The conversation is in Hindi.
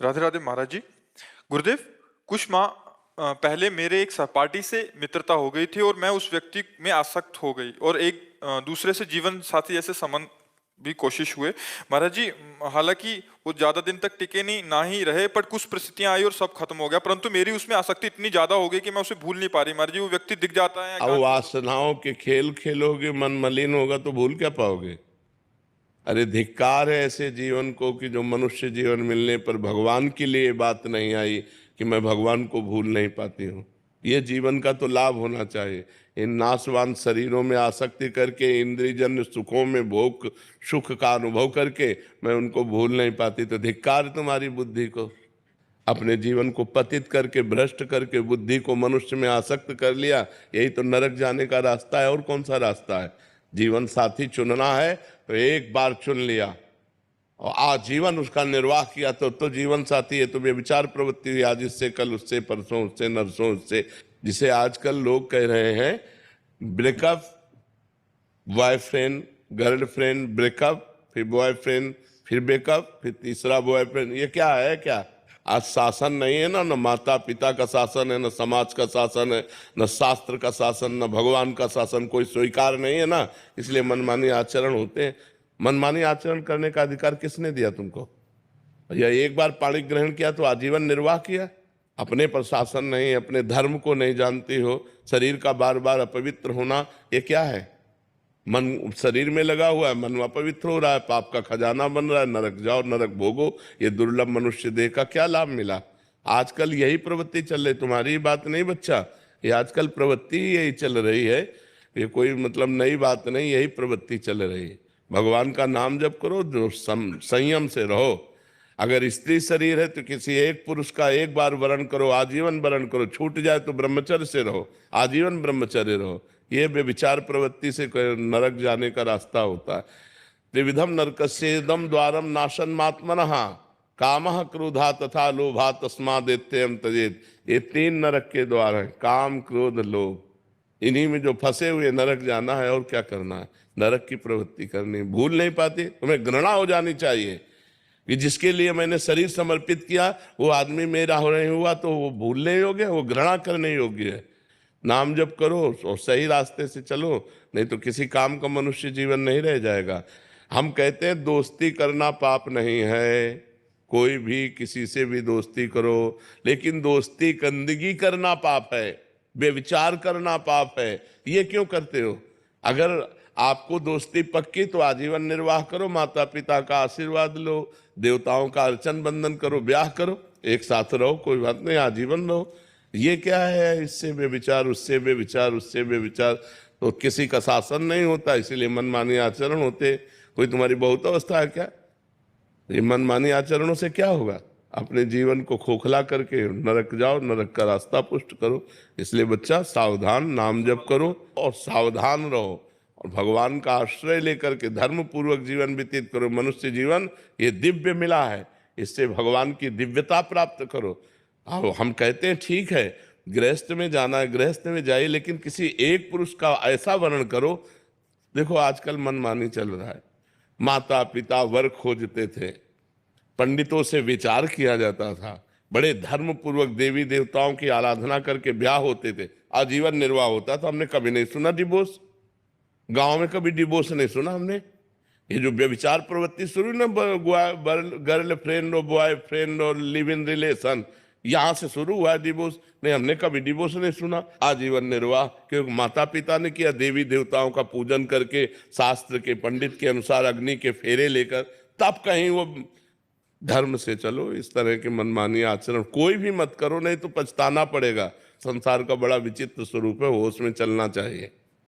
राधे राधे महाराज जी। गुरुदेव, कुछ माह पहले मेरे एक सहपाठी से मित्रता हो गई थी और मैं उस व्यक्ति में आसक्त हो गई और एक दूसरे से जीवन साथी जैसे संबंध भी कोशिश हुए महाराज जी। हालांकि वो ज्यादा दिन तक टिके नहीं ना ही रहे, पर कुछ परिस्थितियां आई और सब खत्म हो गया, परंतु मेरी उसमें आसक्ति इतनी ज्यादा हो गई कि मैं उसे भूल नहीं पा रही महाराज जी। वो व्यक्ति दिख जाता है अब वासनाओं के खेल खेलोगे, मन मलिन होगा तो भूल क्या पाओगे। अरे धिक्कार है ऐसे जीवन को कि जो मनुष्य जीवन मिलने पर भगवान के लिए बात नहीं आई कि मैं भगवान को भूल नहीं पाती हूँ। ये जीवन का तो लाभ होना चाहिए। इन नाशवान शरीरों में आसक्ति करके, इंद्रियजन्य सुखों में भोग सुख का अनुभव करके मैं उनको भूल नहीं पाती, तो धिक्कार तुम्हारी बुद्धि को। अपने जीवन को पतित करके, भ्रष्ट करके बुद्धि को मनुष्य में आसक्त कर लिया। यही तो नरक जाने का रास्ता है, और कौन सा रास्ता है। जीवन साथी चुनना है तो एक बार चुन लिया और आजीवन उसका निर्वाह किया तो जीवन साथी है। तो व्यभिचार प्रवृत्ति हुई आज इससे, कल उससे, परसों उससे, नरसों उससे, जिसे आजकल लोग कह रहे हैं ब्रेकअप, बॉयफ्रेंड गर्लफ्रेंड, ब्रेकअप, फिर बॉयफ्रेंड, फिर ब्रेकअप, फिर तीसरा बॉयफ्रेंड। ये क्या है? क्या आज शासन नहीं है ना? न माता पिता का शासन है, न समाज का शासन है, न शास्त्र का शासन, न भगवान का शासन कोई स्वीकार नहीं है ना। इसलिए मनमानी आचरण होते हैं। मनमानी आचरण करने का अधिकार किसने दिया तुमको? या एक बार पाणी ग्रहण किया तो आजीवन निर्वाह किया? अपने पर शासन नहीं, अपने धर्म को नहीं जानती हो, शरीर का बार बार अपवित्र होना, ये क्या है? मन शरीर में लगा हुआ है, मन अपवित्र हो रहा है, पाप का खजाना बन रहा है। नरक जाओ, नरक भोगो। ये दुर्लभ मनुष्य देह का क्या लाभ मिला? आजकल यही प्रवृत्ति चल रही, तुम्हारी बात नहीं बच्चा, ये आजकल प्रवृत्ति यही चल रही है। ये कोई मतलब नई बात नहीं, यही प्रवृत्ति चल रही है। भगवान का नाम जप करो, जो संयम से रहो। अगर स्त्री शरीर है तो किसी एक पुरुष का एक बार वरण करो, आजीवन वरण करो। छूट जाए तो ब्रह्मचर्य से रहो, आजीवन ब्रह्मचर्य रहो। ये व्यभिचार प्रवृत्ति से नरक जाने का रास्ता होता है। त्रिविधम नरकस्येदम द्वारम नाशनमात्मनः कामः क्रोधा तथा लोभा तस्मादेत्ययं त्यजेत। ये तीन नरक के द्वार हैं, काम क्रोध लोभ। इन्हीं में जो फंसे हुए नरक जाना है, और क्या करना है? नरक की प्रवृत्ति करनी। भूल नहीं पाती, तुम्हें घृणा हो जानी चाहिए कि जिसके लिए मैंने शरीर समर्पित किया वो आदमी मेरा हो नहीं हुआ, तो वो भूलने योग्य है, वो घृणा करने योग्य है। नाम जप करो और सही रास्ते से चलो, नहीं तो किसी काम का मनुष्य जीवन नहीं रह जाएगा। हम कहते हैं दोस्ती करना पाप नहीं है, कोई भी किसी से भी दोस्ती करो, लेकिन दोस्ती गंदगी करना पाप है, बेविचार करना पाप है। ये क्यों करते हो? अगर आपको दोस्ती पक्की तो आजीवन निर्वाह करो, माता पिता का आशीर्वाद लो, देवताओं का अर्चन बंदन करो, ब्याह करो, एक साथ रहो, कोई बात नहीं, आजीवन रहो। ये क्या है? इससे बेविचार, उससे बेविचार, उससे बेविचार, तो किसी का शासन नहीं होता, इसीलिए मनमानी आचरण होते। कोई तुम्हारी बहुत अवस्था है क्या? ये मनमानी आचरणों से क्या होगा? अपने जीवन को खोखला करके नरक जाओ, नरक का रास्ता पुष्ट करो। इसलिए बच्चा सावधान, नाम जप करो और सावधान रहो, और भगवान का आश्रय लेकर के धर्म पूर्वक जीवन व्यतीत करो। मनुष्य जीवन ये दिव्य मिला है, इससे भगवान की दिव्यता प्राप्त करो। हम कहते हैं ठीक है, गृहस्थ में जाना है, गृहस्थ में जाइए, लेकिन किसी एक पुरुष का ऐसा वर्णन करो। देखो आजकल मनमानी चल रहा है। माता पिता वर खोजते थे, पंडितों से विचार किया जाता था, बड़े धर्म पूर्वक देवी देवताओं की आराधना करके ब्याह होते थे, आजीवन निर्वाह होता था। हमने कभी नहीं सुना डिवोर्स, गांव में कभी डिवोर्स नहीं सुना हमने। ये जो व्यभिचार प्रवृत्ति शुरू ना, गर्ल फ्रेंड और बॉय फ्रेंड और लिव इन रिलेशन, यहां से शुरू हुआ है डिवोर्स। नहीं, हमने कभी डिवोर्स नहीं सुना। आजीवन निर्वाह, क्योंकि माता पिता ने किया, देवी देवताओं का पूजन करके, शास्त्र के पंडित के अनुसार अग्नि के फेरे लेकर, तब कहीं वो धर्म से चलो। इस तरह के मनमानी आचरण कोई भी मत करो, नहीं तो पछताना पड़ेगा। संसार का बड़ा विचित्र स्वरूप है, होश में चलना चाहिए।